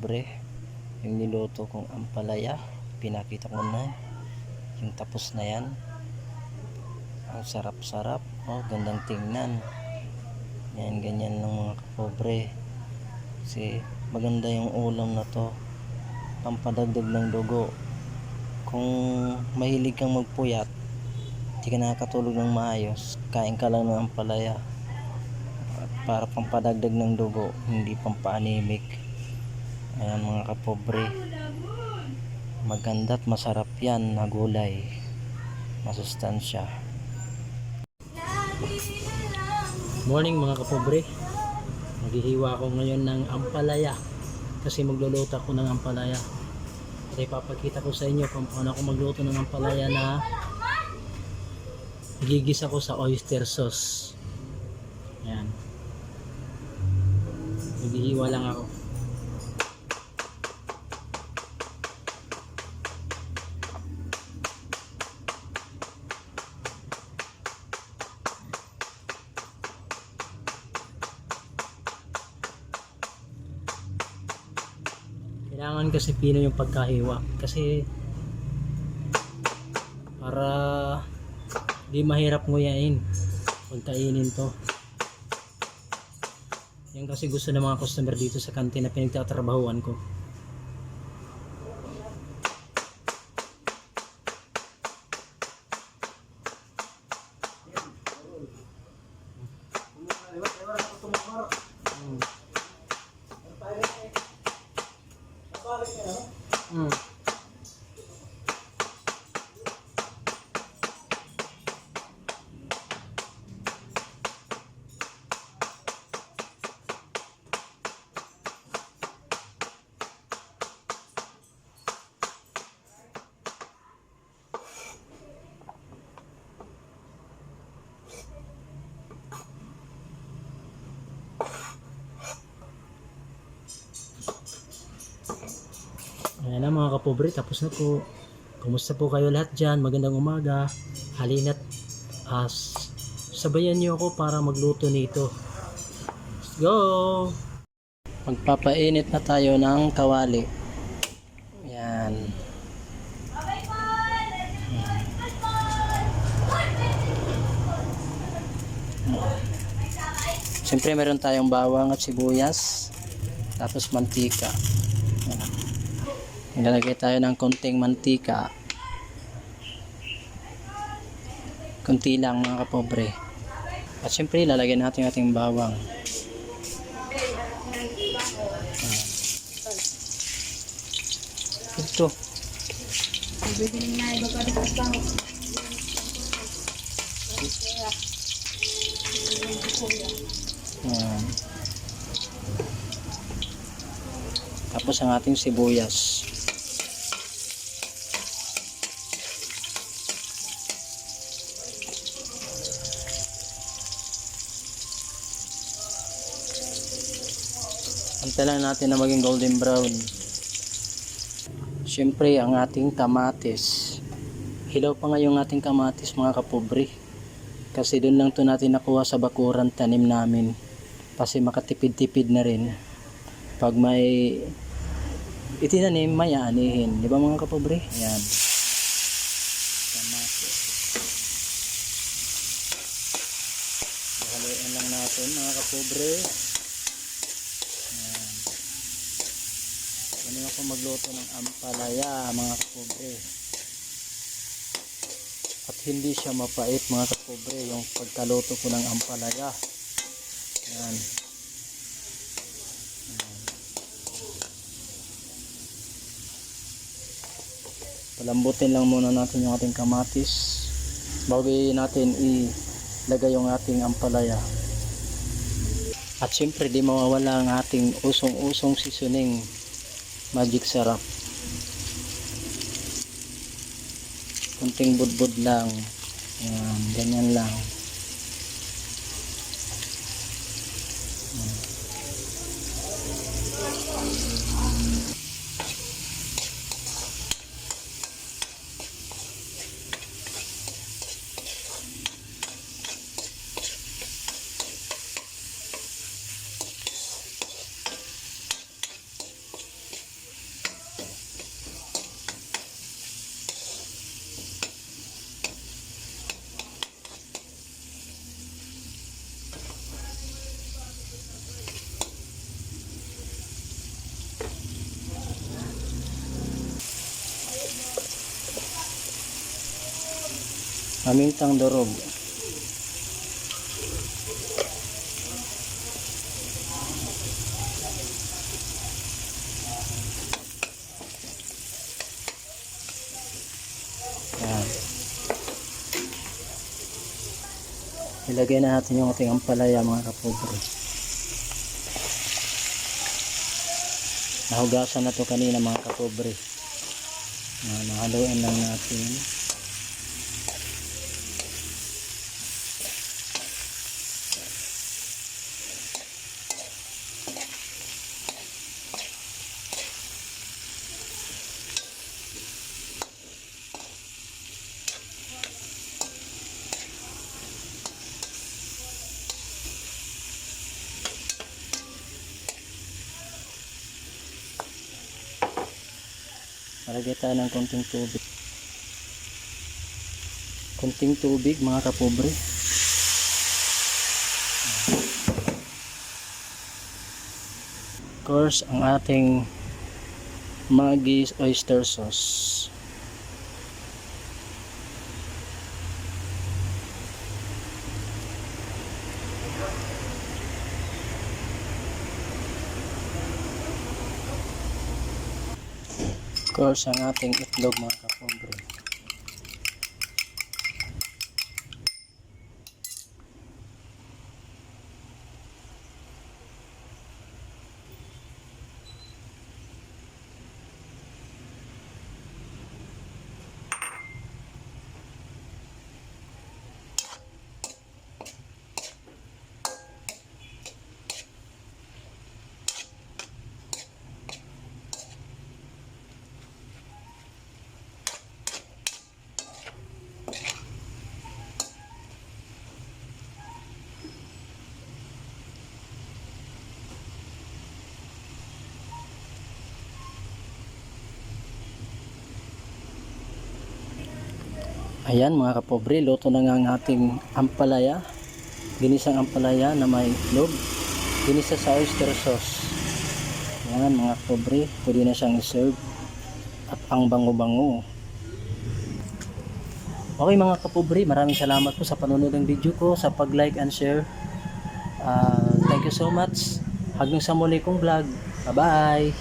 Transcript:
kapobre, yung niluto kong ampalaya, pinakita ko na yung tapos na yan. Ang sarap-sarap, oh, gandang tingnan. Yan, ganyan lang mga kapobre, kasi maganda yung ulam na to, pampadagdag ng dugo. Kung mahilig kang magpuyat, di ka nakakatulog ng maayos, kain ka lang ng ampalaya para pampadagdag ng dugo, hindi pampaanemic. Ayan mga kapobre, maganda at masarap yan na gulay, masustansya. Morning mga kapobre, maghihiwa ako ngayon ng ampalaya kasi magluluto ako ng ampalaya. At ipapakita ko sa inyo kung paano ako magluto ng ampalaya na gigisa ko sa oyster sauce. Ayan, maghihiwa lang ako. Kailangan kasi pino yung pagkahiwa kasi para di mahirap nguyain pagkainin to. Yan kasi gusto ng mga customer dito sa kantin na pinagtatrabahuan ko. Ayan na mga kapobre, tapos na po. Kumusta po kayo lahat dyan? Magandang umaga. Halina't sabayan niyo ako para magluto nito. Let's go! Magpapainit na tayo ng kawali. Ayan. Siyempre meron tayong bawang at sibuyas, tapos mantika. Ilalagay tayo ng konting mantika, konti lang mga kapobre. At syempre ilalagay natin yung ating bawang. Ito tapos ang ating sibuyas. Antay lang natin na maging golden brown. Siyempre ang ating kamatis. Hilaw pa nga yung ating kamatis mga kapobre, kasi doon lang to natin nakuha sa bakuran tanim namin, kasi makatipid-tipid na rin. Pag may itinanim, may aanihin, di ba mga kapobre? Ayan, kamatis. Haluin lang natin mga kapobre. Ganun ako magluto ng ampalaya mga kapobre. At hindi siya mapait mga kapobre yung pagkaluto ko ng ampalaya. Ayan. Palambutin lang muna natin yung ating kamatis bago natin ilagay yung ating ampalaya. At syempre di mawawala ang ating usong-usong seasoning, magic sarap. Kunting budbud lang. Ayan, ganyan lang. Pamintang durog. Yan. Ilagay na natin yung ating ampalaya mga kapobre. Nahugasan na to kanina mga kapobre. Nahaluin lang natin. Malagay tayo ng konting tubig. Konting tubig mga kapobre. Of course, ang ating Maggi's oyster sauce. Of course, ang ating itlog mga kapobre. Ayan mga kapobre, luto na nga ang ating ampalaya. Ginisang ampalaya na may itlog. Ginisa sa oyster sauce. Ayan mga kapobre, pwede na siyang i-serve. At ang bango-bango. Okay mga kapobre, maraming salamat po sa panonood ng video ko, sa pag-like and share. Thank you so much. Hanggang sa muli kong vlog. Bye-bye!